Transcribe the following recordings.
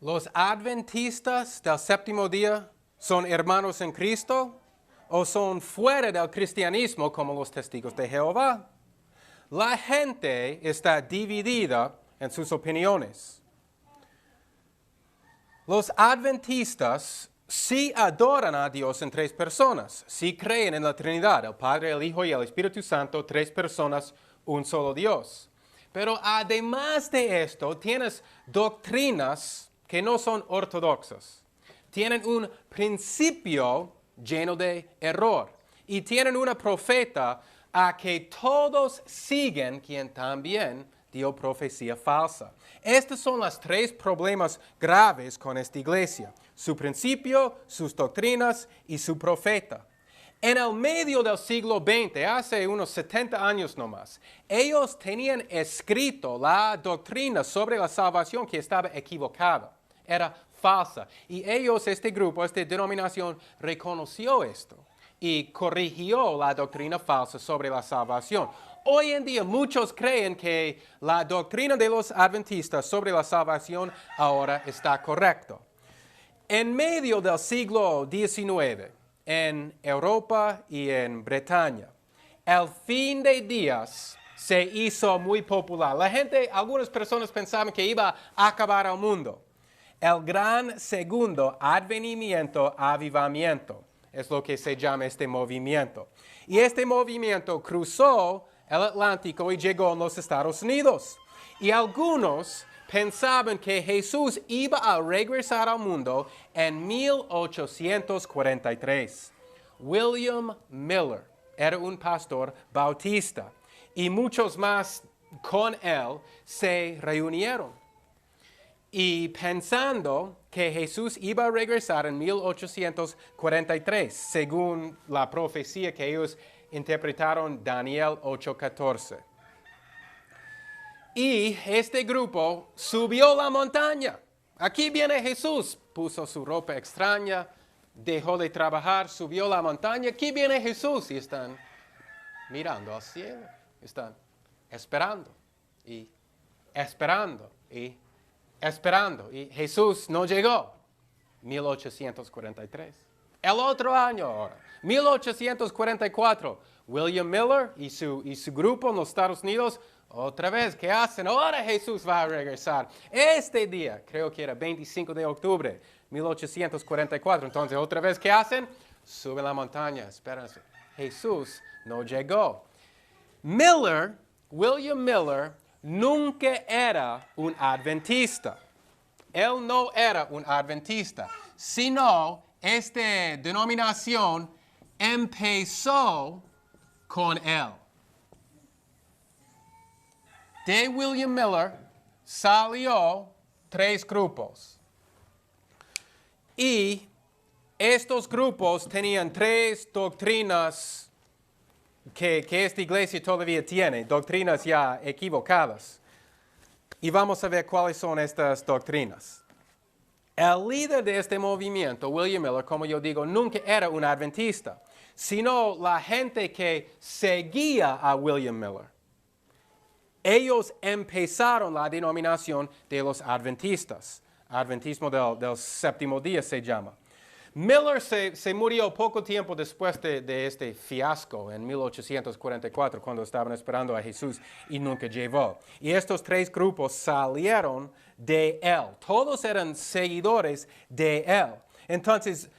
¿Los adventistas del séptimo día son hermanos en Cristo o son fuera del cristianismo como los testigos de Jehová? La gente está dividida en sus opiniones. Los adventistas sí adoran a Dios en tres personas, sí creen en la Trinidad, el Padre, el Hijo y el Espíritu Santo, tres personas, un solo Dios. Pero además de esto, tienes doctrinas que no son ortodoxas. Tienen un principio lleno de error. Y tienen una profeta a que todos siguen, quien también dio profecía falsa. Estos son los tres problemas graves con esta iglesia: su principio, sus doctrinas y su profeta. En el medio del siglo XX, hace unos 70 años nomás, ellos tenían escrito la doctrina sobre la salvación que estaba equivocada, era falsa. Y ellos, este grupo, esta denominación, reconoció esto y corrigió la doctrina falsa sobre la salvación. Hoy en día muchos creen que la doctrina de los adventistas sobre la salvación ahora está correcta. En medio del siglo XIX, en Europa y en Bretaña, el fin de días se hizo muy popular. Algunas personas pensaban que iba a acabar el mundo. El gran segundo advenimiento, avivamiento, es lo que se llama este movimiento. Y este movimiento cruzó el Atlántico y llegó a los Estados Unidos. Y algunos pensaban que Jesús iba a regresar al mundo en 1843. William Miller era un pastor bautista y muchos más con él se reunieron. Y pensando que Jesús iba a regresar en 1843, según la profecía que ellos interpretaron, Daniel 8:14. Y este grupo subió la montaña. Aquí viene Jesús. Puso su ropa extraña, dejó de trabajar, subió la montaña. Aquí viene Jesús. Y están mirando al cielo. Están esperando y esperando y esperando. Y Jesús no llegó. 1843. El otro año ahora, 1844, William Miller y su grupo en los Estados Unidos, otra vez, ¿qué hacen? Ahora Jesús va a regresar. Este día, creo que era 25 de octubre, 1844. Entonces, otra vez, ¿qué hacen? Suben la montaña, esperan. Jesús no llegó. William Miller, nunca era un adventista. Él no era un adventista, sino esta denominación empezó con él. De William Miller salió tres grupos. Y estos grupos tenían tres doctrinas que esta iglesia todavía tiene, doctrinas ya equivocadas. Y vamos a ver cuáles son estas doctrinas. El líder de este movimiento, William Miller, como yo digo, nunca era un adventista, sino la gente que seguía a William Miller. Ellos empezaron la denominación de los adventistas. Adventismo del séptimo día se llama. Miller se murió poco tiempo después de este fiasco en 1844, cuando estaban esperando a Jesús y nunca llegó. Y estos tres grupos salieron de él. Todos eran seguidores de él. Entonces,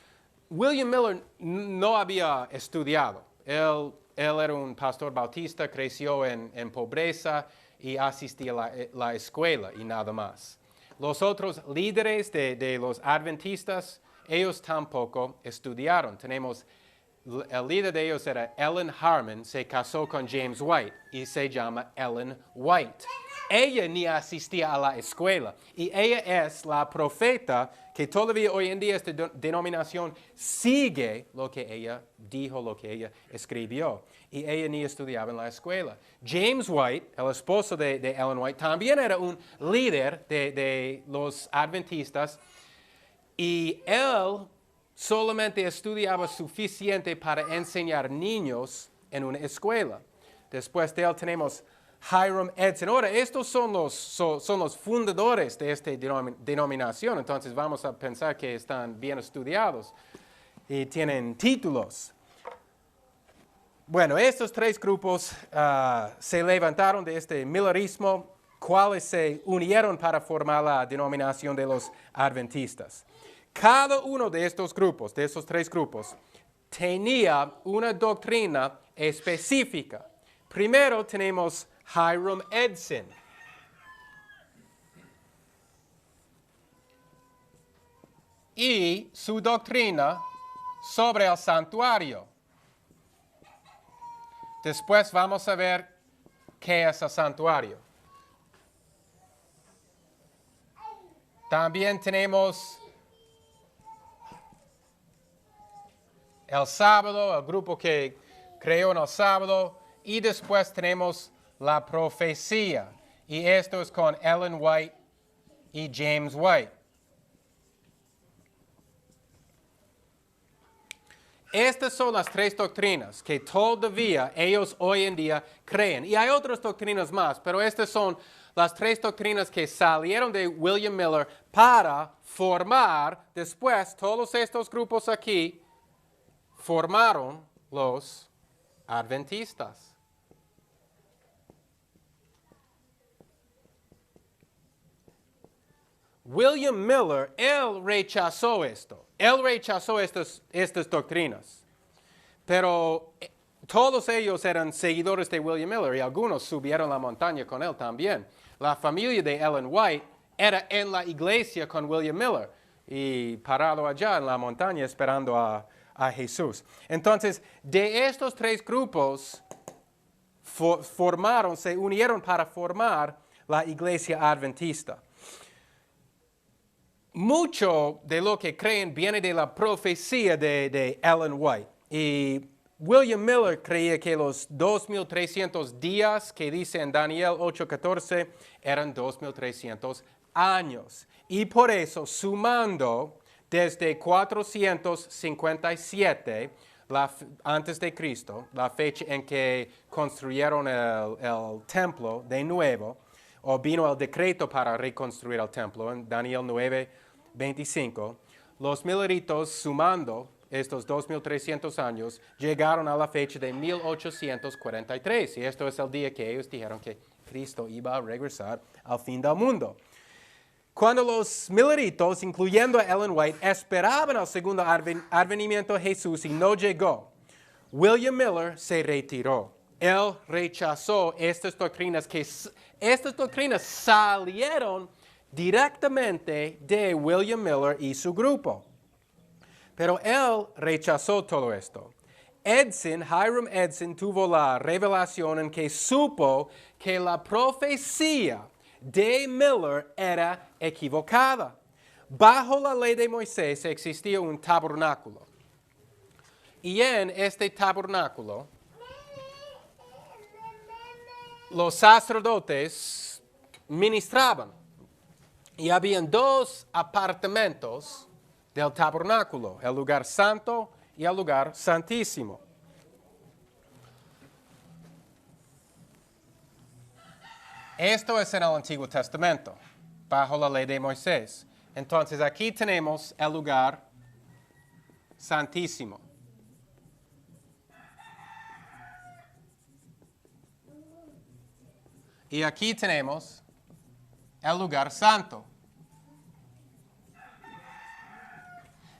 William Miller no había estudiado. Él era un pastor bautista, creció en pobreza y asistía a la escuela y nada más. Los otros líderes de los adventistas, ellos tampoco estudiaron. El líder de ellos era Ellen Harmon, se casó con James White y se llama Ellen White. Ella ni asistía a la escuela y ella es la profeta que todavía hoy en día esta denominación sigue lo que ella dijo, lo que ella escribió. Y ella ni estudiaba en la escuela. James White, el esposo de Ellen White, también era un líder de los adventistas. Y él solamente estudiaba suficiente para enseñar niños en una escuela. Después de él tenemos Hiram Edson. Ahora, estos son los fundadores de esta denominación, entonces vamos a pensar que están bien estudiados y tienen títulos. Bueno, estos tres grupos se levantaron de este millerismo, cuales se unieron para formar la denominación de los adventistas. Cada uno de estos grupos, de esos tres grupos, tenía una doctrina específica. Primero tenemos Hiram Edson. Y su doctrina sobre el santuario. Después vamos a ver qué es el santuario. También tenemos el sábado, el grupo que creó en el sábado. Y después tenemos la profecía. Y esto es con Ellen White y James White. Estas son las tres doctrinas que todavía ellos hoy en día creen. Y hay otras doctrinas más, pero estas son las tres doctrinas que salieron de William Miller para formar, después todos estos grupos aquí formaron los adventistas. William Miller, él rechazó esto. Él rechazó estas doctrinas. Pero todos ellos eran seguidores de William Miller y algunos subieron la montaña con él también. La familia de Ellen White era en la iglesia con William Miller y parado allá en la montaña esperando a Jesús. Entonces, de estos tres grupos se unieron para formar la iglesia adventista. Mucho de lo que creen viene de la profecía de Ellen White. Y William Miller creía que los 2,300 días que dice en Daniel 8:14 eran 2,300 años. Y por eso, sumando desde 457 antes de Cristo, la fecha en que construyeron el templo de nuevo, o vino el decreto para reconstruir el templo en Daniel 9:25, los mileritos sumando estos 2,300 años llegaron a la fecha de 1843. Y esto es el día que ellos dijeron que Cristo iba a regresar al fin del mundo. Cuando los mileritos, incluyendo a Ellen White, esperaban el segundo advenimiento de Jesús y no llegó, William Miller se retiró. Él rechazó estas doctrinas salieron directamente de William Miller y su grupo. Pero él rechazó todo esto. Hiram Edson tuvo la revelación en que supo que la profecía de Miller era equivocada. Bajo la ley de Moisés existía un tabernáculo. Y en este tabernáculo, los sacerdotes ministraban. Y habían dos apartamentos del tabernáculo, el lugar santo y el lugar santísimo. Esto es en el Antiguo Testamento, bajo la ley de Moisés. Entonces aquí tenemos el lugar santísimo. Y aquí tenemos el lugar santo.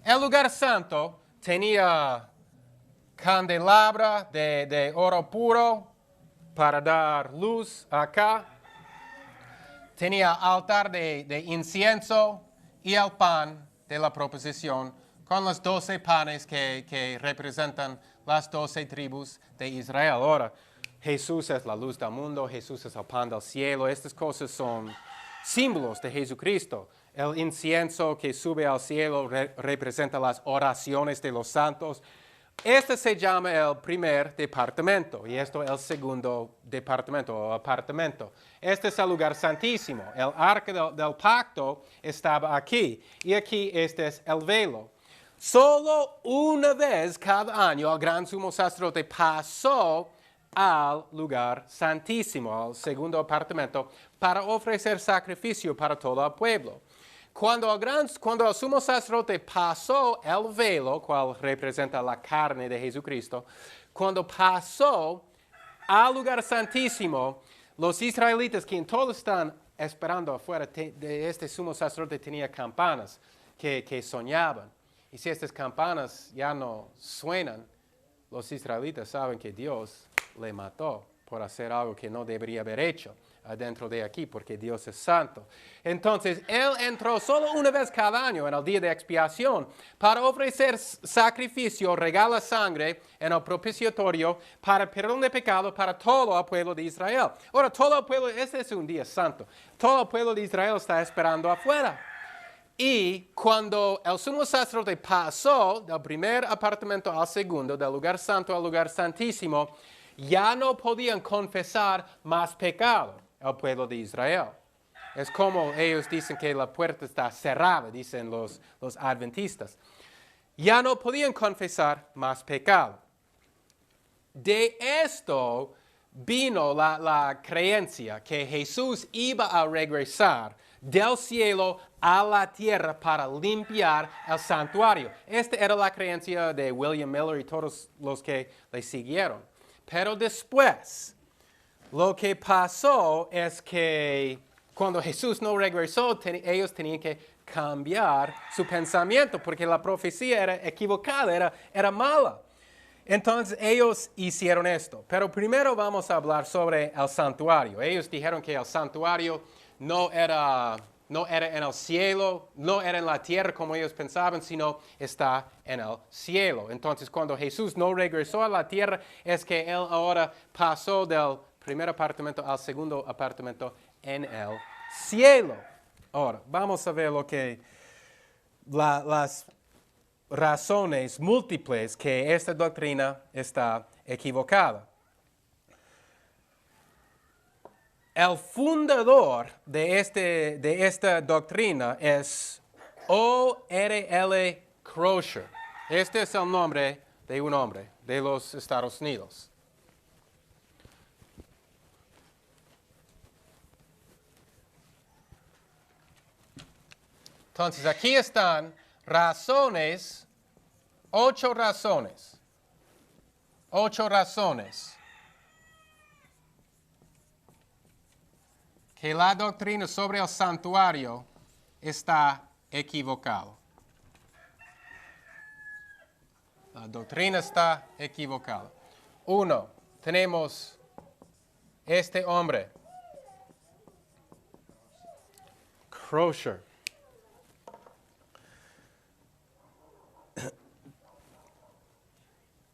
El lugar santo tenía candelabra de oro puro para dar luz acá. Tenía altar de incienso y el pan de la proposición con los 12 panes que representan las 12 tribus de Israel. Ahora, Jesús es la luz del mundo, Jesús es el pan del cielo. Estas cosas son símbolos de Jesucristo. El incienso que sube al cielo representa las oraciones de los santos. Este se llama el primer departamento y esto el segundo departamento o apartamento. Este es el lugar santísimo. El arca del pacto estaba aquí y aquí este es el velo. Solo una vez cada año el gran sumo sacerdote pasó al lugar santísimo, al segundo apartamento, para ofrecer sacrificio para todo el pueblo. Cuando el sumo sacerdote pasó el velo, cual representa la carne de Jesucristo, cuando pasó al lugar santísimo, los israelitas, que todos están esperando afuera de este sumo sacerdote, tenía campanas que soñaban. Y si estas campanas ya no suenan, los israelitas saben que Dios le mató por hacer algo que no debería haber hecho adentro de aquí, porque Dios es santo. Entonces, Él entró solo una vez cada año en el día de expiación para ofrecer sacrificio, regala sangre en el propiciatorio para perdón de pecado para todo el pueblo de Israel. Ahora, todo el pueblo, este es un día santo, todo el pueblo de Israel está esperando afuera. Y cuando el sumo sacerdote pasó del primer apartamento al segundo, del lugar santo al lugar santísimo, ya no podían confesar más pecado el pueblo de Israel. Es como ellos dicen que la puerta está cerrada, dicen los adventistas. Ya no podían confesar más pecado. De esto vino la creencia que Jesús iba a regresar del cielo a la tierra para limpiar el santuario. Esta era la creencia de William Miller y todos los que le siguieron. Pero después, lo que pasó es que cuando Jesús no regresó, ellos tenían que cambiar su pensamiento porque la profecía era equivocada, era mala. Entonces ellos hicieron esto. Pero primero vamos a hablar sobre el santuario. Ellos dijeron que el santuario no era en el cielo, no era en la tierra como ellos pensaban, sino está en el cielo. Entonces, cuando Jesús no regresó a la tierra, es que Él ahora pasó del primer apartamento al segundo apartamento en el cielo. Ahora, vamos a ver las razones múltiples que esta doctrina está equivocada. El fundador de esta doctrina es O.R.L. Crosher. Este es el nombre de un hombre de los Estados Unidos. Entonces, aquí están razones, 8 razones. 8 razones que la doctrina sobre el santuario está equivocada. La doctrina está equivocada. 1, tenemos este hombre, Crosher.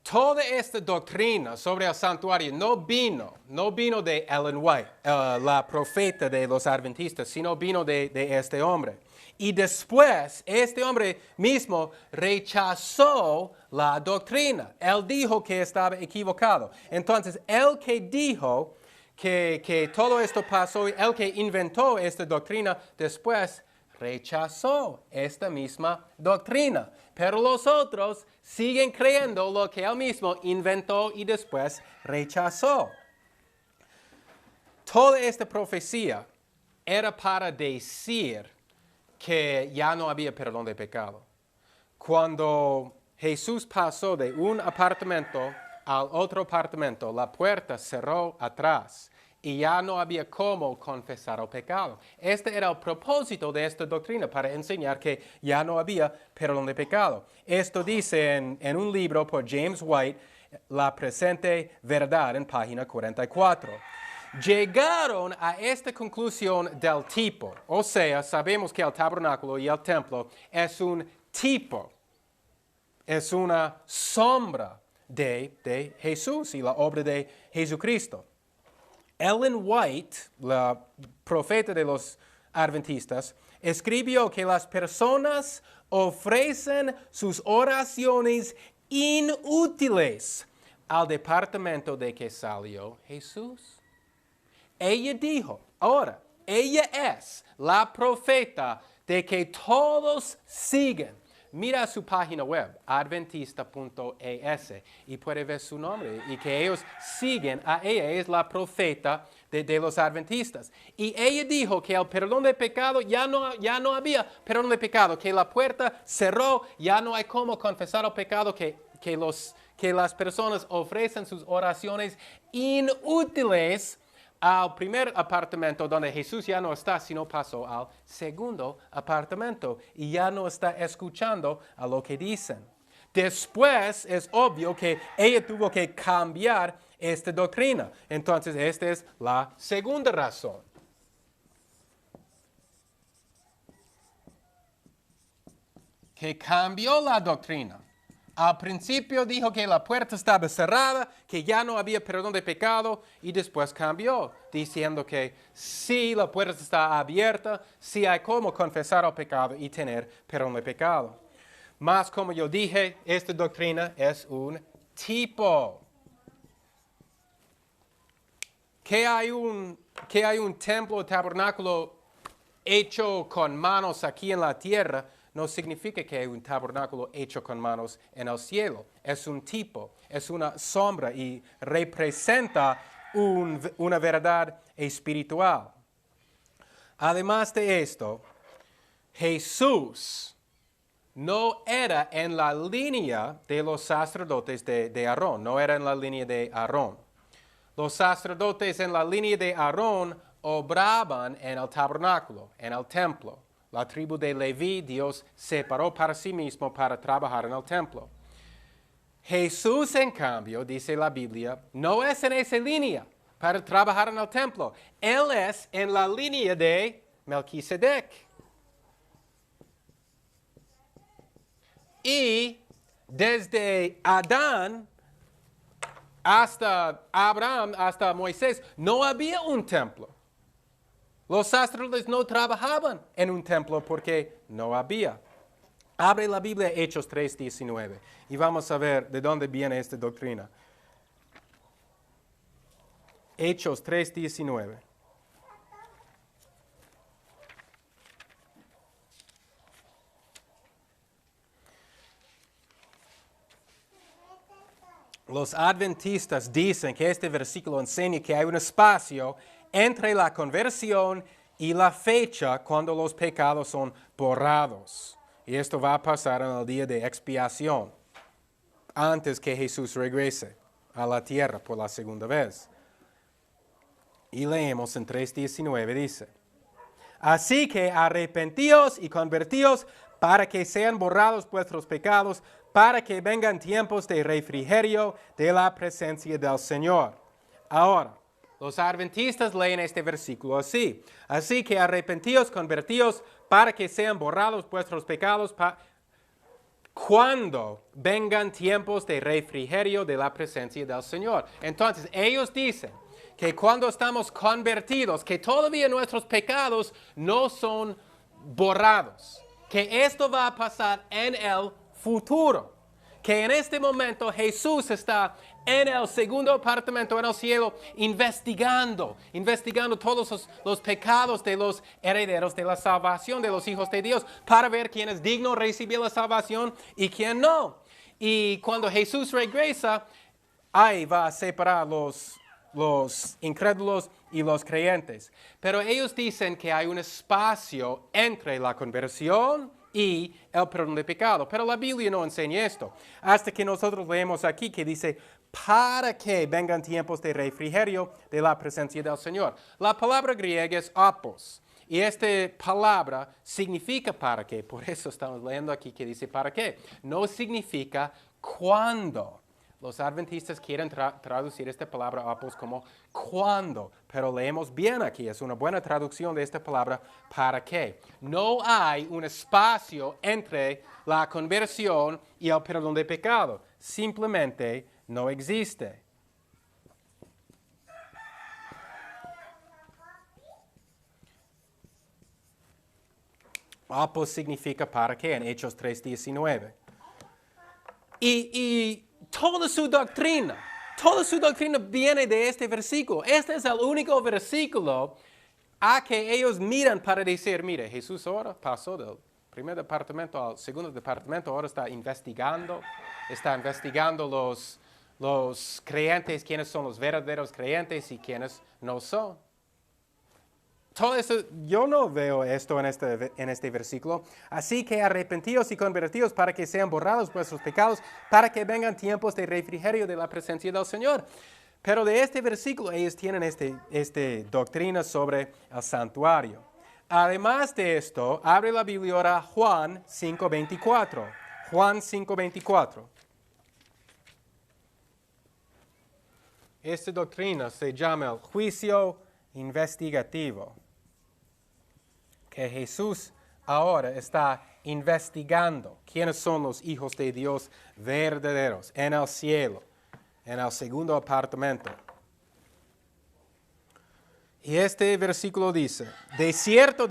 Toda esta doctrina sobre el santuario no vino de Ellen White, la profeta de los adventistas, sino vino de este hombre. Y después, este hombre mismo rechazó la doctrina. Él dijo que estaba equivocado. Entonces, el que dijo que todo esto pasó, el que inventó esta doctrina, después rechazó esta misma doctrina. Pero los otros siguen creyendo lo que él mismo inventó y después rechazó. Toda esta profecía era para decir que ya no había perdón de pecado. Cuando Jesús pasó de un apartamento al otro apartamento, la puerta cerró atrás y ya no había cómo confesar el pecado. Este era el propósito de esta doctrina, para enseñar que ya no había perdón de pecado. Esto dice en un libro por James White, La Presente Verdad, en página 44. Llegaron a esta conclusión del tipo, o sea, sabemos que el tabernáculo y el templo es un tipo, es una sombra de Jesús y la obra de Jesucristo. Ellen White, la profeta de los adventistas, escribió que las personas ofrecen sus oraciones inútiles al departamento de que salió Jesús. Ella dijo, ahora, ella es la profeta de que todos siguen, mira su página web, adventista.es, y puede ver su nombre, y que ellos siguen a ella. Es la profeta de los adventistas. Y ella dijo que el perdón de pecado ya no había perdón de pecado, que la puerta cerró, ya no hay cómo confesar el pecado, que las personas ofrecen sus oraciones inútiles al primer apartamento donde Jesús ya no está, sino pasó al segundo apartamento y ya no está escuchando a lo que dicen. Después es obvio que ella tuvo que cambiar esta doctrina. Entonces, esta es la segunda razón. Que cambió la doctrina. Al principio dijo que la puerta estaba cerrada, que ya no había perdón de pecado, y después cambió, diciendo que sí, la puerta está abierta, sí hay cómo confesar el pecado y tener perdón de pecado. Más como yo dije, esta doctrina es un tipo. Que hay un templo, tabernáculo hecho con manos aquí en la tierra, no significa que hay un tabernáculo hecho con manos en el cielo. Es un tipo, es una sombra y representa una verdad espiritual. Además de esto, Jesús no era en la línea de los sacerdotes de Aarón, no era en la línea de Aarón. Los sacerdotes en la línea de Aarón obraban en el tabernáculo, en el templo. La tribu de Leví, Dios separó para sí mismo para trabajar en el templo. Jesús, en cambio, dice la Biblia, no es en esa línea para trabajar en el templo. Él es en la línea de Melquisedec. Y desde Adán hasta Abraham, hasta Moisés, no había un templo. Los sacerdotes no trabajaban en un templo porque no había. Abre la Biblia, Hechos 3:19, y vamos a ver de dónde viene esta doctrina. Hechos 3:19. Los adventistas dicen que este versículo enseña que hay un espacio entre la conversión y la fecha cuando los pecados son borrados. Y esto va a pasar en el día de expiación, antes que Jesús regrese a la tierra por la segunda vez. Y leemos en 3:19, dice: así que arrepentíos y convertíos para que sean borrados vuestros pecados, para que vengan tiempos de refrigerio de la presencia del Señor. Ahora, los adventistas leen este versículo así: así que arrepentíos, convertíos, para que sean borrados vuestros pecados, cuando vengan tiempos de refrigerio de la presencia del Señor. Entonces, ellos dicen que cuando estamos convertidos, que todavía nuestros pecados no son borrados, que esto va a pasar en el futuro, que en este momento Jesús está en el segundo apartamento en el cielo investigando todos los pecados de los herederos de la salvación, de los hijos de Dios, para ver quién es digno de recibir la salvación y quién no. Y cuando Jesús regresa, ahí va a separar los incrédulos y los creyentes. Pero ellos dicen que hay un espacio entre la conversión y el perdón de pecado. Pero la Biblia no enseña esto. Hasta que nosotros leemos aquí que dice, para que vengan tiempos de refrigerio de la presencia del Señor. La palabra griega es apos. Y esta palabra significa para qué. Por eso estamos leyendo aquí que dice para qué. No significa cuándo. Los adventistas quieren traducir esta palabra apos como cuándo, pero leemos bien aquí, es una buena traducción de esta palabra para qué. No hay un espacio entre la conversión y el perdón de pecado, simplemente no existe. Apos significa para qué en Hechos 3:19. Y toda su doctrina viene de este versículo. Este es el único versículo a que ellos miran para decir, mire, Jesús ahora pasó primer departamento al segundo departamento, ahora está investigando los creyentes, quiénes son los verdaderos creyentes y quiénes no son. Todo eso, yo no veo esto en este versículo. Así que arrepentidos y convertidos para que sean borrados vuestros pecados, para que vengan tiempos de refrigerio de la presencia del Señor. Pero de este versículo ellos tienen esta doctrina sobre el santuario. Además de esto, abre la Biblia ahora a Juan 5:24. Juan 5:24. Esta doctrina se llama el juicio investigativo, que Jesús ahora está investigando quiénes son los hijos de Dios verdaderos en el cielo, en el segundo apartamento. Y este versículo dice, de cierto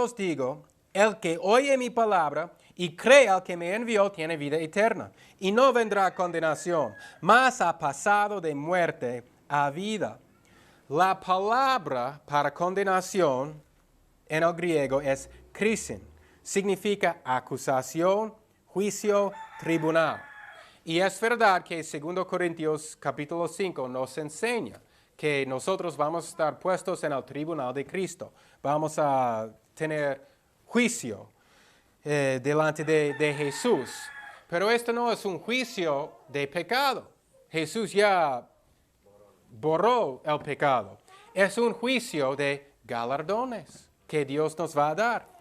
os digo, el que oye mi palabra y cree al que me envió tiene vida eterna, y no vendrá a condenación, mas ha pasado de muerte a vida. La palabra para condenación en el griego es krisin. Significa acusación, juicio, tribunal. Y es verdad que 2 Corintios capítulo 5 nos enseña que nosotros vamos a estar puestos en el tribunal de Cristo. Vamos a tener juicio delante de Jesús. Pero esto no es un juicio de pecado. Jesús ya borró el pecado. Es un juicio de galardones que Dios nos va a dar.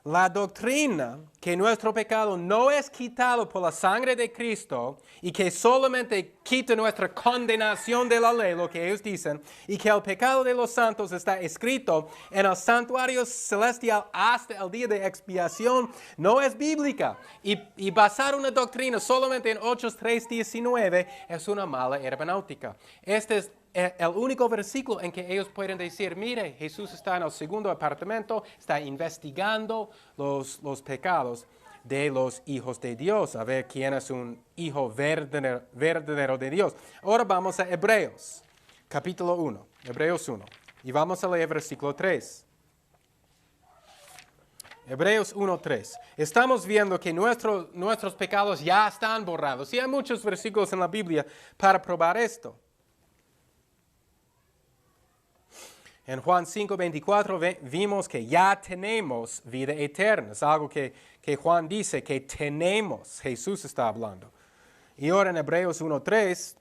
La doctrina que nuestro pecado no es quitado por la sangre de Cristo y que solamente quita nuestra condenación de la ley, lo que ellos dicen, y que el pecado de los santos está escrito en el santuario celestial hasta el día de expiación, no es bíblica. Y basar una doctrina solamente en Hechos 3:19 es una mala hermenéutica. Este es el único versículo en que ellos pueden decir, mire, Jesús está en el segundo apartamento, está investigando los pecados de los hijos de Dios, a ver quién es un hijo verdadero de Dios. Ahora vamos a Hebreos, capítulo 1, Hebreos 1, y vamos a leer versículo 3. Hebreos 1:3. Estamos viendo que nuestros pecados ya están borrados. Y hay muchos versículos en la Biblia para probar esto. En Juan 5:24 vimos que ya tenemos vida eterna. Es algo que Juan dice que tenemos. Jesús está hablando. Y ahora en Hebreos 1:3,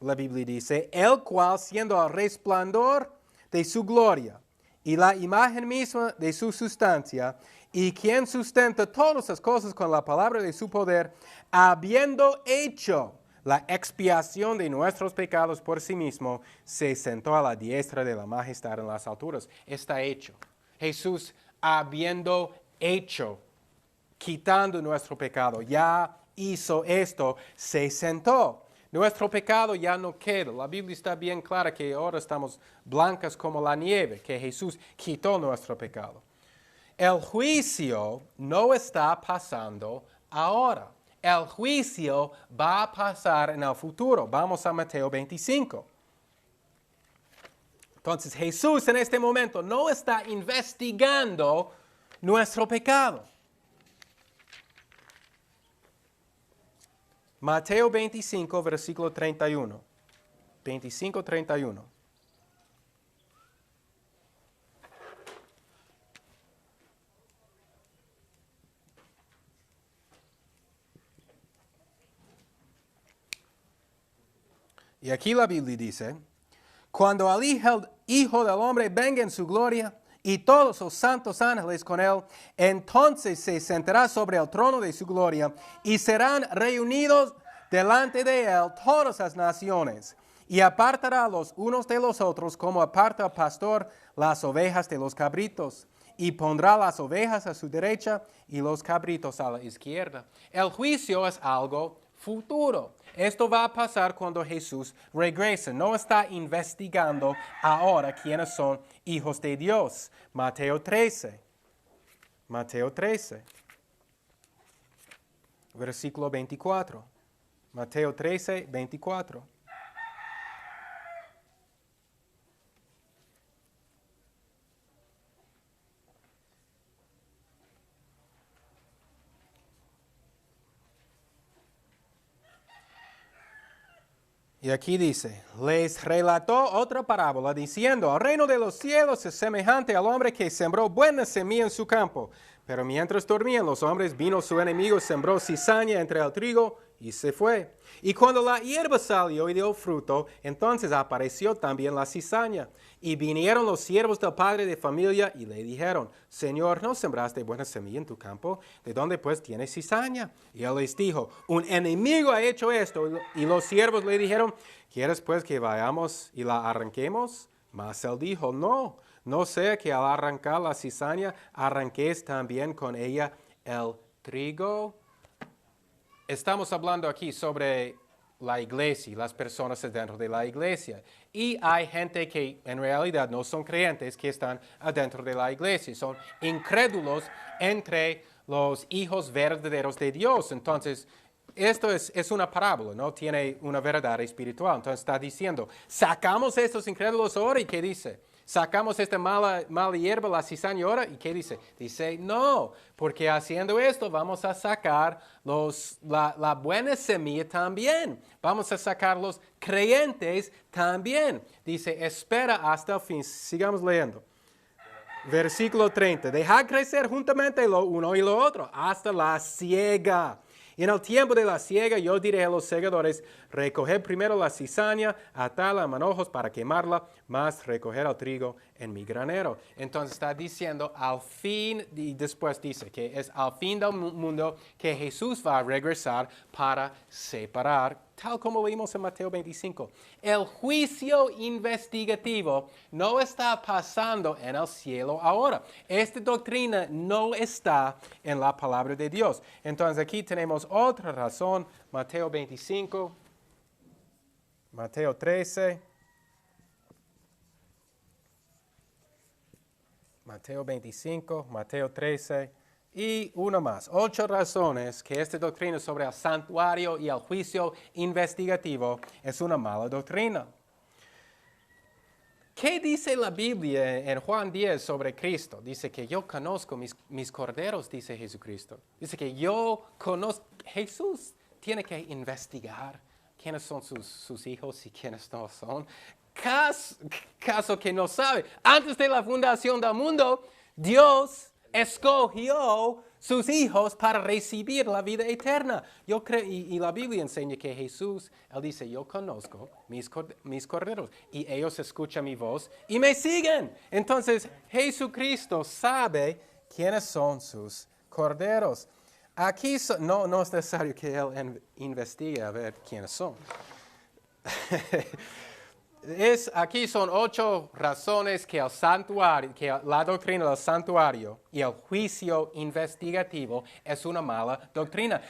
la Biblia dice, el cual siendo el resplandor de su gloria y la imagen misma de su sustancia, y quien sustenta todas las cosas con la palabra de su poder, habiendo hecho la expiación de nuestros pecados por sí mismo, se sentó a la diestra de la majestad en las alturas. Está hecho. Jesús, habiendo hecho, quitando nuestro pecado, ya hizo esto, se sentó. Nuestro pecado ya no queda. La Biblia está bien clara que ahora estamos blancas como la nieve, que Jesús quitó nuestro pecado. El juicio no está pasando ahora. El juicio va a pasar en el futuro. Vamos a Mateo 25. Entonces Jesús en este momento no está investigando nuestro pecado. Mateo 25, versículo 31. 25:31. Y aquí la Biblia dice, cuando el Hijo del Hombre venga en su gloria y todos los santos ángeles con él, entonces se sentará sobre el trono de su gloria y serán reunidos delante de él todas las naciones, y apartará los unos de los otros como aparta el pastor las ovejas de los cabritos, y pondrá las ovejas a su derecha y los cabritos a la izquierda. El juicio es algo futuro. Esto va a pasar cuando Jesús regrese. No está investigando ahora quiénes son hijos de Dios. Mateo 13. Mateo 13. Versículo 24. Mateo 13, 24. Y aquí dice, les relató otra parábola diciendo, el reino de los cielos es semejante al hombre que sembró buena semilla en su campo. Pero mientras dormían los hombres, vino su enemigo, sembró cizaña entre el trigo y se fue. Y cuando la hierba salió y dio fruto, entonces apareció también la cizaña. Y vinieron los siervos del padre de familia y le dijeron, Señor, ¿no sembraste buena semilla en tu campo? ¿De dónde pues tienes cizaña? Y él les dijo, un enemigo ha hecho esto. Y los siervos le dijeron, ¿quieres pues que vayamos y la arranquemos? Mas él dijo, no sea que al arrancar la cizaña arranquéis también con ella el trigo. Estamos hablando aquí sobre la iglesia, las personas dentro de la iglesia. Y hay gente que en realidad no son creyentes que están adentro de la iglesia. Son incrédulos entre los hijos verdaderos de Dios. Entonces, esto es una parábola, ¿no? Tiene una verdad espiritual. Entonces está diciendo, sacamos estos incrédulos ahora y ¿qué dice? Sacamos esta mala hierba, la cizaña ahora, ¿y qué dice? Dice, no, porque haciendo esto vamos a sacar la buena semilla también. Vamos a sacar los creyentes también. Dice, espera hasta el fin. Sigamos leyendo. Versículo 30. Dejad crecer juntamente lo uno y lo otro hasta la siega. Y en el tiempo de la siega yo diré a los segadores, recoger primero la cizaña, atarla a manojos para quemarla, más recoger el trigo en mi granero. Entonces está diciendo al fin, y después dice que es al fin del mundo que Jesús va a regresar para separar, tal como leímos en Mateo 25. El juicio investigativo no está pasando en el cielo ahora. Esta doctrina no está en la palabra de Dios. Entonces aquí tenemos otra razón, Mateo 25, Mateo 13, Mateo 25, Mateo 13 y una más. 8 razones que esta doctrina sobre el santuario y el juicio investigativo es una mala doctrina. ¿Qué dice la Biblia en Juan 10 sobre Cristo? Dice que yo conozco mis corderos, dice Jesucristo. Dice que yo conozco. Jesús tiene que investigar quiénes son sus hijos y quiénes no son. Caso que no sabe. Antes de la fundación del mundo, Dios escogió sus hijos para recibir la vida eterna. Yo creo, y la Biblia enseña que Jesús, Él dice, yo conozco mis corderos y ellos escuchan mi voz y me siguen. Entonces, Jesucristo sabe quiénes son sus corderos. Aquí no es necesario que Él investigue a ver quiénes son. Aquí son 8 razones que la doctrina del santuario y el juicio investigativo es una mala doctrina.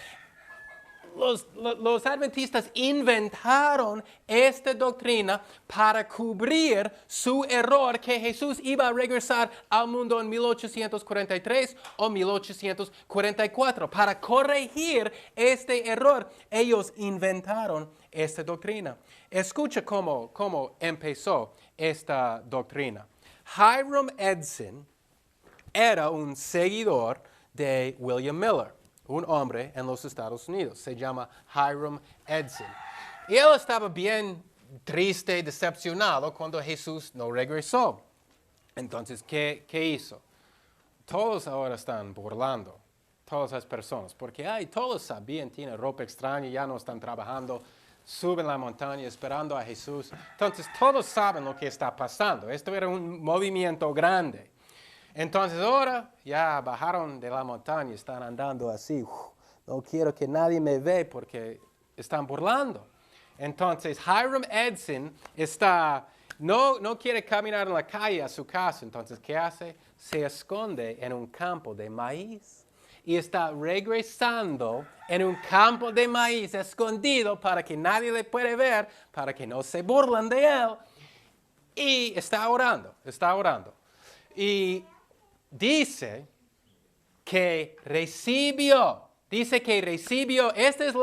Los adventistas inventaron esta doctrina para cubrir su error que Jesús iba a regresar al mundo en 1843 o 1844. Para corregir este error, ellos inventaron esta doctrina. Escucha cómo empezó esta doctrina. Hiram Edson era un seguidor de William Miller, un hombre en los Estados Unidos. Se llama Hiram Edson. Y él estaba bien triste, decepcionado cuando Jesús no regresó. Entonces, ¿qué hizo? Todos ahora están burlando, todas las personas, porque todos sabían, tienen ropa extraña, ya no están trabajando, suben la montaña esperando a Jesús. Entonces, todos saben lo que está pasando. Esto era un movimiento grande. Entonces ahora ya bajaron de la montaña, están andando así. No quiero que nadie me vea porque están burlando. Entonces Hiram Edson no quiere caminar en la calle a su casa. Entonces, ¿qué hace? Se esconde en un campo de maíz. Y está regresando en un campo de maíz escondido para que nadie le pueda ver, para que no se burlen de él. Y está orando. Y dice que recibió, esta es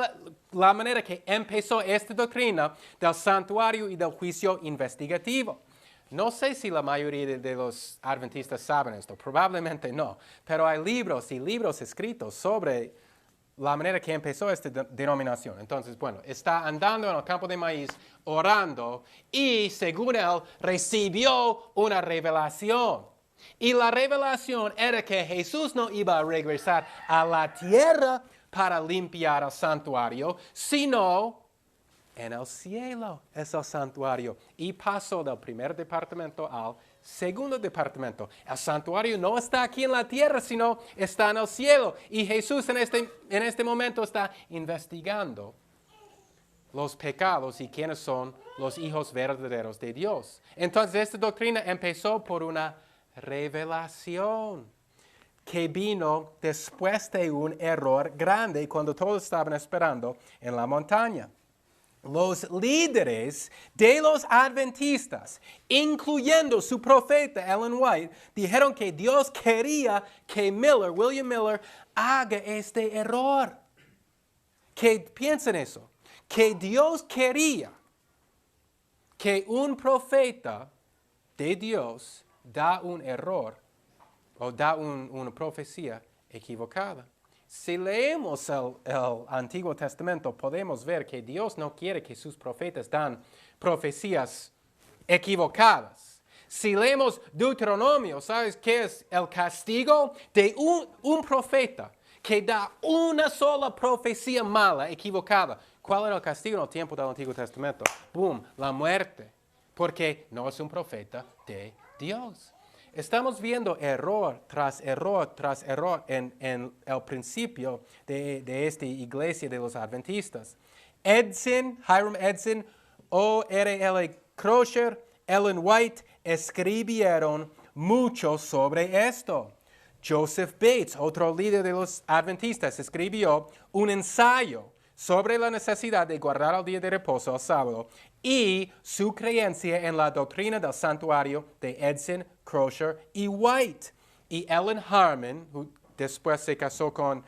la manera que empezó esta doctrina del santuario y del juicio investigativo. No sé si la mayoría de los adventistas saben esto, probablemente no, pero hay libros y libros escritos sobre la manera que empezó esta denominación. Entonces, bueno, está andando en el campo de maíz, orando, y según él, recibió una revelación. Y la revelación era que Jesús no iba a regresar a la tierra para limpiar el santuario, sino en el cielo es el santuario. Y pasó del primer departamento al segundo departamento. El santuario no está aquí en la tierra, sino está en el cielo. Y Jesús en este momento está investigando los pecados y quiénes son los hijos verdaderos de Dios. Entonces esta doctrina empezó por una revelación que vino después de un error grande cuando todos estaban esperando en la montaña. Los líderes de los adventistas, incluyendo su profeta Ellen White, dijeron que Dios quería que William Miller, haga este error. Que piensen eso, que Dios quería que un profeta de Dios da un error o da una profecía equivocada. Si leemos el Antiguo Testamento, podemos ver que Dios no quiere que sus profetas dan profecías equivocadas. Si leemos Deuteronomio, ¿sabes qué es el castigo de un profeta que da una sola profecía mala, equivocada? ¿Cuál era el castigo en el tiempo del Antiguo Testamento? ¡Boom! La muerte, porque no es un profeta de Dios. Estamos viendo error tras error tras error en el principio de esta iglesia de los adventistas. Hiram Edson, O.R.L. Crusher, Ellen White escribieron mucho sobre esto. Joseph Bates, otro líder de los adventistas, escribió un ensayo sobre la necesidad de guardar el día de reposo, el sábado, y su creencia en la doctrina del santuario de Edson, Crusher y White. Y Ellen Harmon, who después se casó con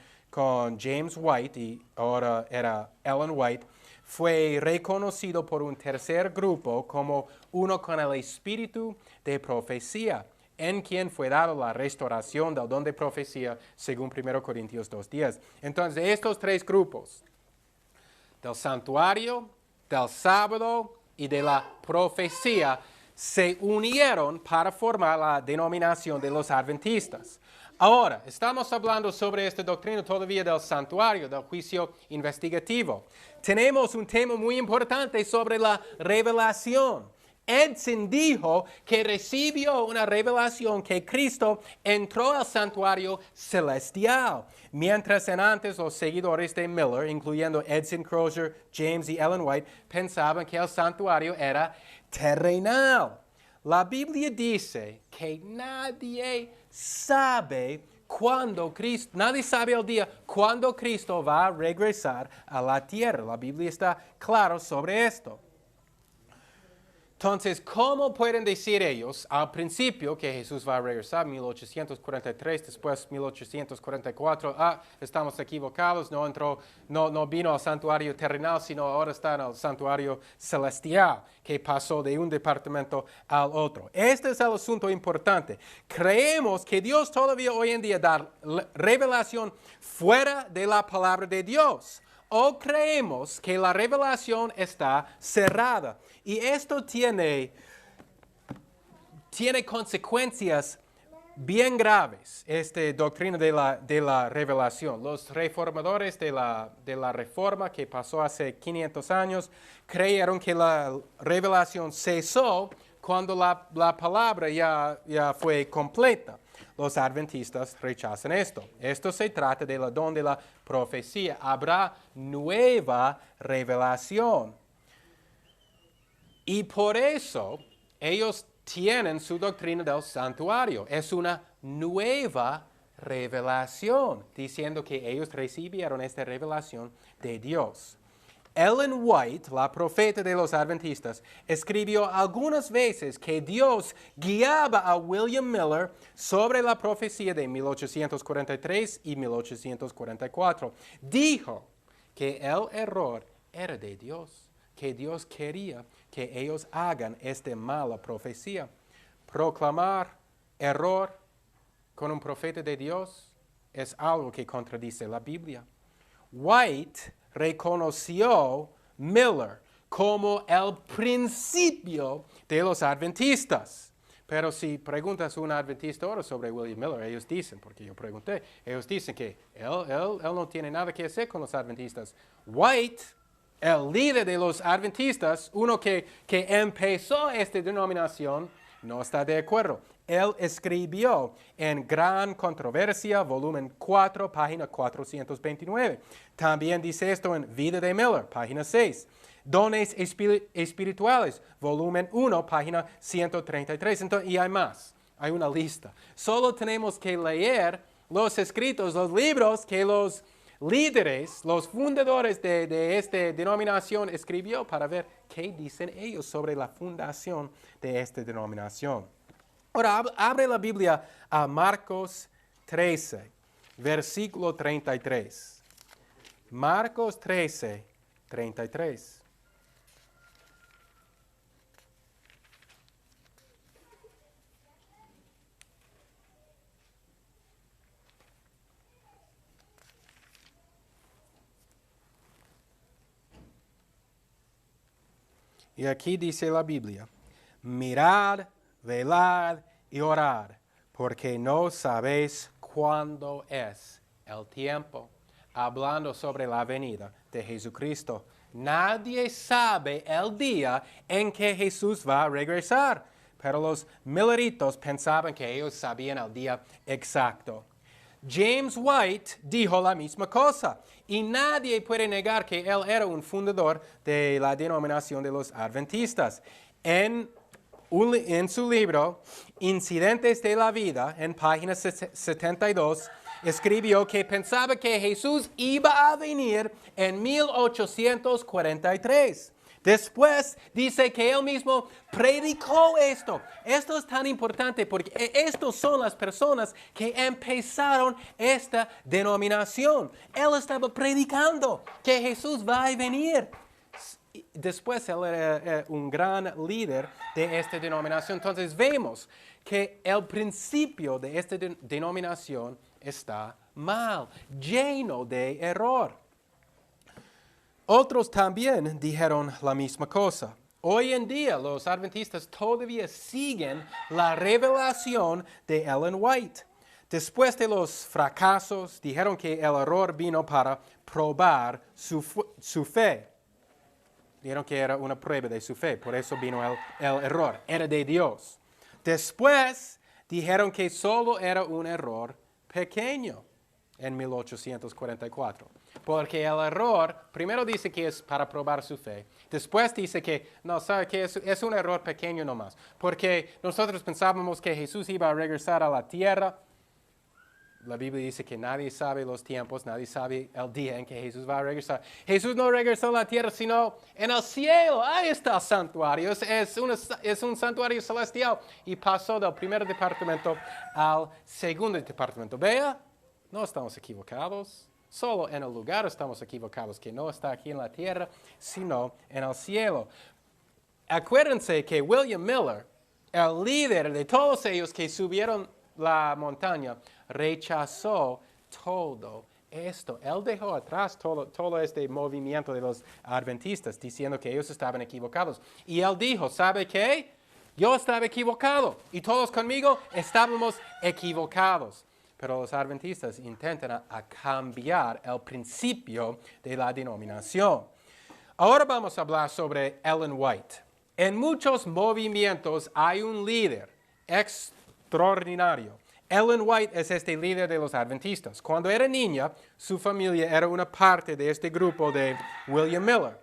James White y ahora era Ellen White, fue reconocido por un tercer grupo como uno con el espíritu de profecía, en quien fue dado la restauración del don de profecía, según 1 Corintios 2:10. Entonces, estos tres grupos, del santuario, del sábado y de la profecía, se unieron para formar la denominación de los adventistas. Ahora, estamos hablando sobre esta doctrina todavía del santuario, del juicio investigativo. Tenemos un tema muy importante sobre la revelación. Edson dijo que recibió una revelación que Cristo entró al santuario celestial, mientras en antes los seguidores de Miller, incluyendo Edson, Crusher, James y Ellen White, pensaban que el santuario era terrenal. La Biblia dice que nadie sabe el día cuando Cristo va a regresar a la tierra. La Biblia está clara sobre esto. Entonces, ¿cómo pueden decir ellos al principio que Jesús va a regresar en 1843, después 1844, estamos equivocados, no vino al santuario terrenal, sino ahora está en el santuario celestial, que pasó de un departamento al otro? Este es el asunto importante. Creemos que Dios todavía hoy en día da revelación fuera de la palabra de Dios. O creemos que la revelación está cerrada. Y esto tiene consecuencias bien graves, esta doctrina de la revelación. Los reformadores de la Reforma, que pasó hace 500 años, creyeron que la revelación cesó cuando la palabra ya fue completa. Los adventistas rechazan esto. Esto se trata del don de la profecía. Habrá nueva revelación. Y por eso ellos tienen su doctrina del santuario. Es una nueva revelación, diciendo que ellos recibieron esta revelación de Dios. Ellen White, la profeta de los adventistas, escribió algunas veces que Dios guiaba a William Miller sobre la profecía de 1843 y 1844. Dijo que el error era de Dios, que Dios quería que ellos hagan esta mala profecía. Proclamar error con un profeta de Dios es algo que contradice la Biblia. White reconoció Miller como el principio de los adventistas. Pero si preguntas a un adventista ahora sobre William Miller, ellos dicen, porque yo pregunté, ellos dicen que él no tiene nada que hacer con los adventistas. White, el líder de los adventistas, uno que empezó esta denominación, no está de acuerdo. Él escribió en Gran Controversia, volumen 4, página 429. También dice esto en Vida de Miller, página 6. Dones espirituales, volumen 1, página 133. Entonces, y hay más, hay una lista. Solo tenemos que leer los escritos, los libros que los líderes, los fundadores de esta denominación escribió para ver qué dicen ellos sobre la fundación de esta denominación. Ahora, abre la Biblia a Marcos 13, versículo 33. Marcos 13, 33. Y aquí dice la Biblia, mirad, velad y orad, porque no sabéis cuándo es el tiempo. Hablando sobre la venida de Jesucristo. Nadie sabe el día en que Jesús va a regresar, pero los milleritos pensaban que ellos sabían el día exacto. James White dijo la misma cosa y nadie puede negar que él era un fundador de la denominación de los adventistas. En su libro Incidentes de la Vida, en página 72, escribió que pensaba que Jesús iba a venir en 1843. Después dice que él mismo predicó esto. Esto es tan importante porque estos son las personas que empezaron esta denominación. Él estaba predicando que Jesús va a venir. Después él era un gran líder de esta denominación. Entonces vemos que el principio de esta denominación está mal, lleno de error. Otros también dijeron la misma cosa. Hoy en día los adventistas todavía siguen la revelación de Ellen White. Después de los fracasos, dijeron que el error vino para probar su fe. Dijeron que era una prueba de su fe, por eso vino el error, era de Dios. Después dijeron que solo era un error pequeño en 1844. Porque el error, primero dice que es para probar su fe. Después dice que, no, sabe que es un error pequeño nomás. Porque nosotros pensábamos que Jesús iba a regresar a la tierra. La Biblia dice que nadie sabe los tiempos, nadie sabe el día en que Jesús va a regresar. Jesús no regresó a la tierra, sino en el cielo. Ahí está el santuario. Es un santuario celestial. Y pasó del primer departamento al segundo departamento. Vea, no estamos equivocados. Solo en el lugar estamos equivocados, que no está aquí en la tierra, sino en el cielo. Acuérdense que William Miller, el líder de todos ellos que subieron la montaña, rechazó todo esto. Él dejó atrás todo este movimiento de los adventistas, diciendo que ellos estaban equivocados. Y él dijo, ¿sabe qué? Yo estaba equivocado y todos conmigo estábamos equivocados. Pero los adventistas intentan a cambiar el principio de la denominación. Ahora vamos a hablar sobre Ellen White. En muchos movimientos hay un líder extraordinario. Ellen White es este líder de los adventistas. Cuando era niña, su familia era una parte de este grupo de William Miller.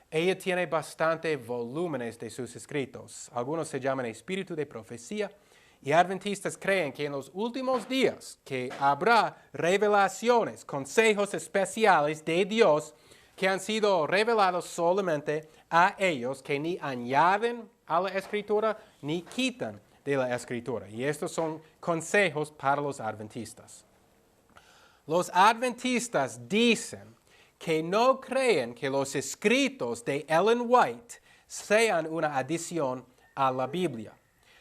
Ella tiene bastante volúmenes de sus escritos. Algunos se llaman Espíritu de Profecía. Y adventistas creen que en los últimos días que habrá revelaciones, consejos especiales de Dios que han sido revelados solamente a ellos, que ni añaden a la Escritura ni quitan de la Escritura. Y estos son consejos para los adventistas. Los adventistas dicen que no creen que los escritos de Ellen White sean una adición a la Biblia.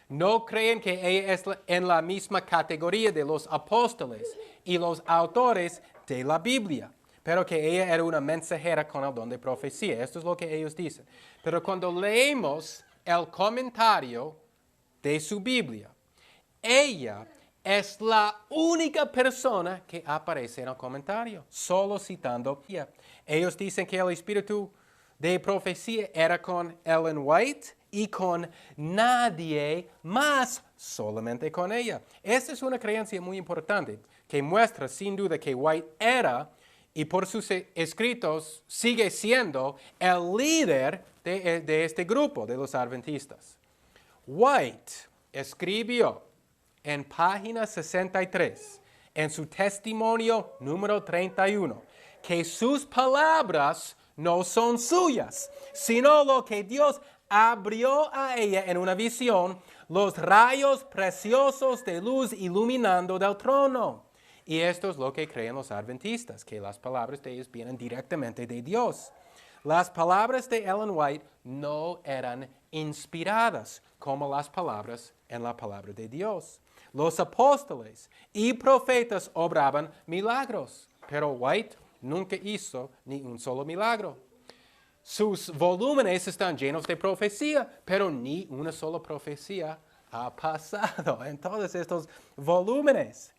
No creen que ella es en la misma categoría de los apóstoles y los autores de la Biblia. pero que ella era una mensajera con el don de profecía. Esto es lo que ellos dicen. Pero cuando leemos el comentario de su Biblia, ella es la única persona que aparece en el comentario, solo citando ella. Ellos dicen que el espíritu de profecía era con Ellen White y con nadie más, solamente con ella. Esta es una creencia muy importante que muestra sin duda que White era y por sus escritos sigue siendo el líder de este grupo de los adventistas. White escribió en página 63, en su testimonio número 31, que sus palabras no son suyas, sino lo que Dios abrió a ella en una visión, los rayos preciosos de luz iluminando del trono. Y esto es lo que creen los adventistas, que las palabras de ellos vienen directamente de Dios. Las palabras de Ellen White no eran inspiradas como las palabras en la palabra de Dios. Los apóstoles y profetas obraban milagros, pero White nunca hizo ni un solo milagro. Sus volúmenes están llenos de profecía, pero ni una sola profecía ha pasado en todos estos volúmenes.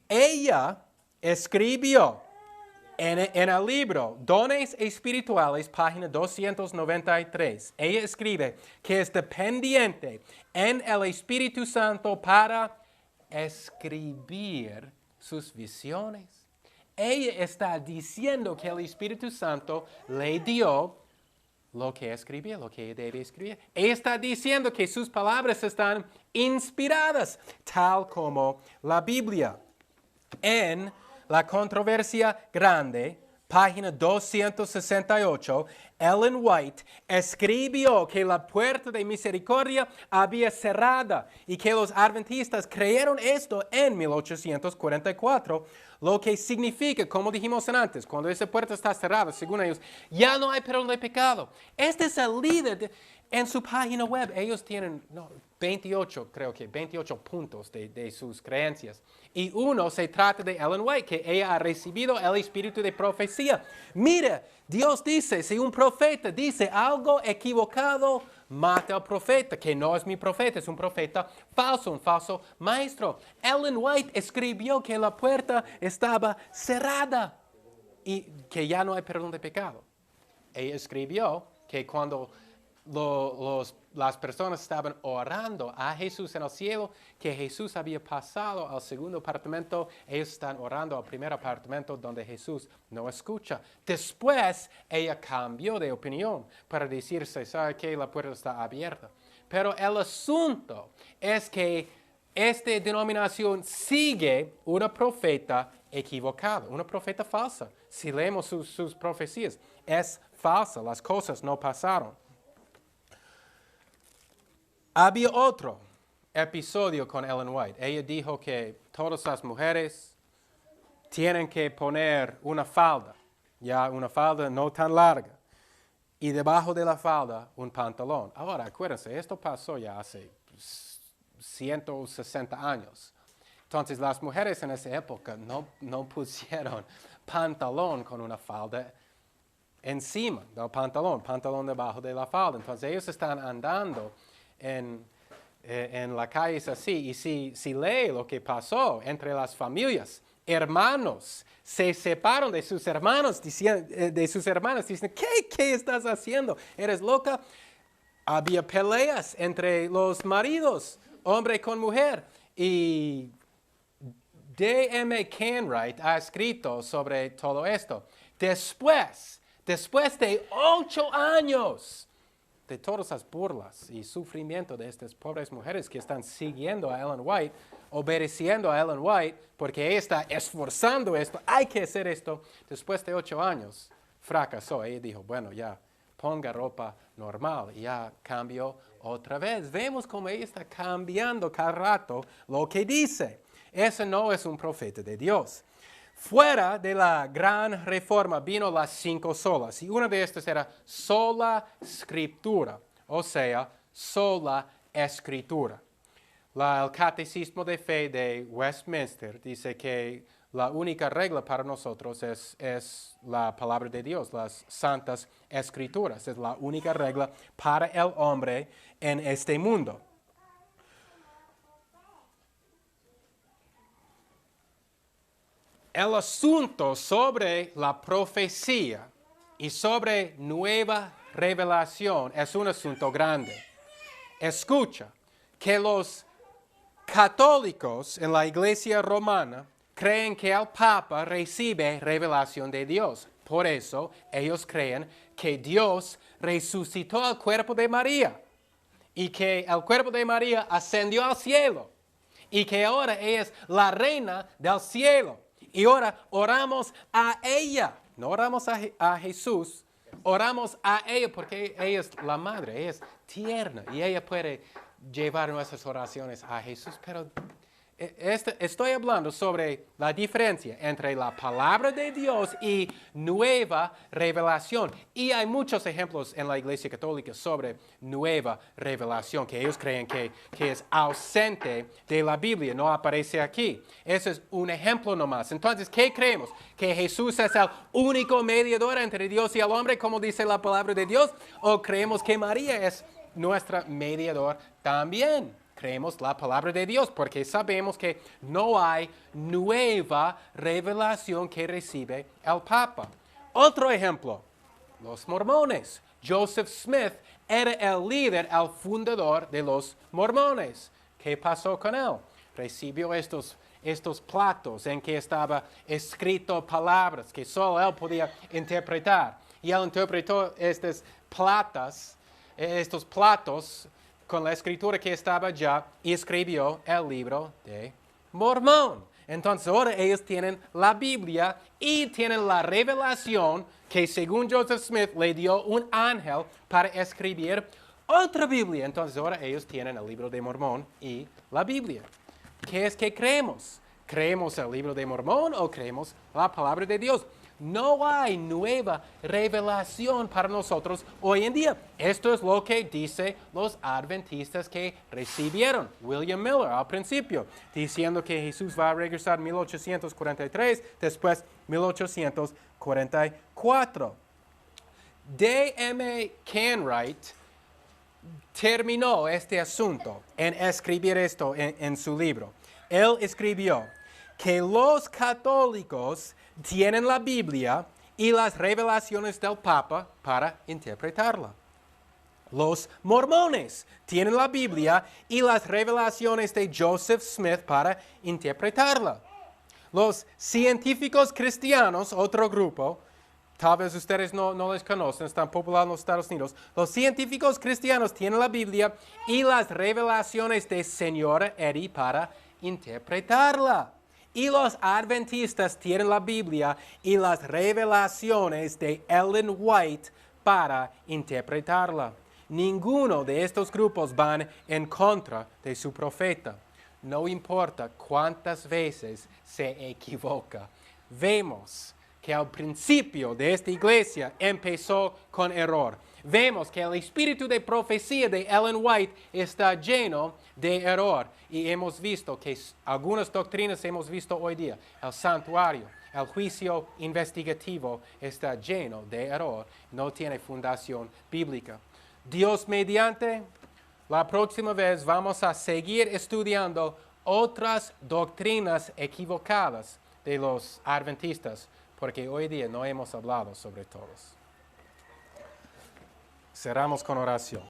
Ella escribió en el libro Dones Espirituales, página 293, ella escribe que es dependiente en el Espíritu Santo para escribir sus visiones. Ella está diciendo que el Espíritu Santo le dio lo que escribía, lo que ella debe escribir. Ella está diciendo que sus palabras están inspiradas, tal como la Biblia. En la controversia grande, página 268, Ellen White escribió que la puerta de misericordia había cerrada y que los adventistas creyeron esto en 1844, lo que significa, como dijimos antes, cuando esa puerta está cerrada, según ellos, ya no hay perdón de pecado. Este es el líder en su página web. Ellos tienen 28 puntos de sus creencias. Y uno se trata de Ellen White, que ella ha recibido el espíritu de profecía. Mira, Dios dice, si un profeta dice algo equivocado, mata al profeta, que no es mi profeta, es un profeta falso, un falso maestro. Ellen White escribió que la puerta estaba cerrada y que ya no hay perdón de pecado. Ella escribió que cuando las personas estaban orando a Jesús en el cielo, que Jesús había pasado al segundo apartamento, ellos están orando al primer apartamento donde Jesús no escucha. Después, ella cambió de opinión para decirse, ¿sabe qué? La puerta está abierta. Pero el asunto es que esta denominación sigue una profeta equivocada, una profeta falsa. Si leemos sus profecías, es falsa, las cosas no pasaron. Había otro episodio con Ellen White. Ella dijo que todas las mujeres tienen que poner una falda no tan larga, y debajo de la falda un pantalón. Ahora, acuérdense, esto pasó ya hace 160 años. Entonces, las mujeres en esa época no pusieron pantalón con una falda encima del pantalón debajo de la falda. Entonces, ellos están andando en la calle es así. Y si lee lo que pasó entre las familias, hermanos se separan de sus hermanos, dicen, ¿qué estás haciendo? ¿Eres loca? Había peleas entre los maridos, hombre con mujer. Y D.M. Canright ha escrito sobre todo esto. Después de 8 años de todas las burlas y sufrimiento de estas pobres mujeres que están siguiendo a Ellen White, obedeciendo a Ellen White, porque ella está esforzando esto, hay que hacer esto. Después de 8 años, fracasó. Ella dijo, bueno, ya, ponga ropa normal. Y ya cambió otra vez. Vemos cómo ella está cambiando cada rato lo que dice. Ese no es un profeta de Dios. Fuera de la gran reforma vino las 5 solas, y una de estas era sola escritura, o sea, sola escritura. El Catecismo de Fe de Westminster dice que la única regla para nosotros es la palabra de Dios, las santas escrituras. Es la única regla para el hombre en este mundo. El asunto sobre la profecía y sobre nueva revelación es un asunto grande. Escucha, que los católicos en la iglesia romana creen que el Papa recibe revelación de Dios. Por eso ellos creen que Dios resucitó el cuerpo de María y que el cuerpo de María ascendió al cielo y que ahora ella es la reina del cielo. Y ahora oramos a ella, no oramos a Jesús, oramos a ella porque ella es la madre, ella es tierna y ella puede llevar nuestras oraciones a Jesús. Pero estoy hablando sobre la diferencia entre la palabra de Dios y nueva revelación. Y hay muchos ejemplos en la Iglesia Católica sobre nueva revelación, que ellos creen que es ausente de la Biblia, no aparece aquí. Ese es un ejemplo nomás. Entonces, ¿qué creemos? ¿Que Jesús es el único mediador entre Dios y el hombre, como dice la palabra de Dios? ¿O creemos que María es nuestra mediador también? Creemos la palabra de Dios porque sabemos que no hay nueva revelación que recibe el Papa. Otro ejemplo, los mormones. Joseph Smith era el líder, el fundador de los mormones. ¿Qué pasó con él? Recibió estos platos en que estaba escrito palabras que solo él podía interpretar. Y él interpretó estos platos con la escritura que estaba ya y escribió el libro de Mormón. Entonces ahora ellos tienen la Biblia y tienen la revelación que según Joseph Smith le dio un ángel para escribir otra Biblia. Entonces ahora ellos tienen el libro de Mormón y la Biblia. ¿Qué es que creemos? ¿Creemos el libro de Mormón o creemos la palabra de Dios? No hay nueva revelación para nosotros hoy en día. Esto es lo que dicen los adventistas que recibieron William Miller al principio, diciendo que Jesús va a regresar en 1843, después 1844. D.M. Kenwright terminó este asunto en escribir esto en su libro. Él escribió que los católicos tienen la Biblia y las revelaciones del Papa para interpretarla. Los mormones tienen la Biblia y las revelaciones de Joseph Smith para interpretarla. Los científicos cristianos, otro grupo, tal vez ustedes no les conocen, están populares en los Estados Unidos. Los científicos cristianos tienen la Biblia y las revelaciones de Señora Eddy para interpretarla. Y los adventistas tienen la Biblia y las revelaciones de Ellen White para interpretarla. Ninguno de estos grupos van en contra de su profeta. No importa cuántas veces se equivoca. Vemos que al principio de esta iglesia empezó con error. Vemos que el espíritu de profecía de Ellen White está lleno de error. Y hemos visto que algunas doctrinas hemos visto hoy día. El santuario, el juicio investigativo está lleno de error. No tiene fundación bíblica. Dios mediante, la próxima vez vamos a seguir estudiando otras doctrinas equivocadas de los adventistas, porque hoy día no hemos hablado sobre todos. Cerramos con oración.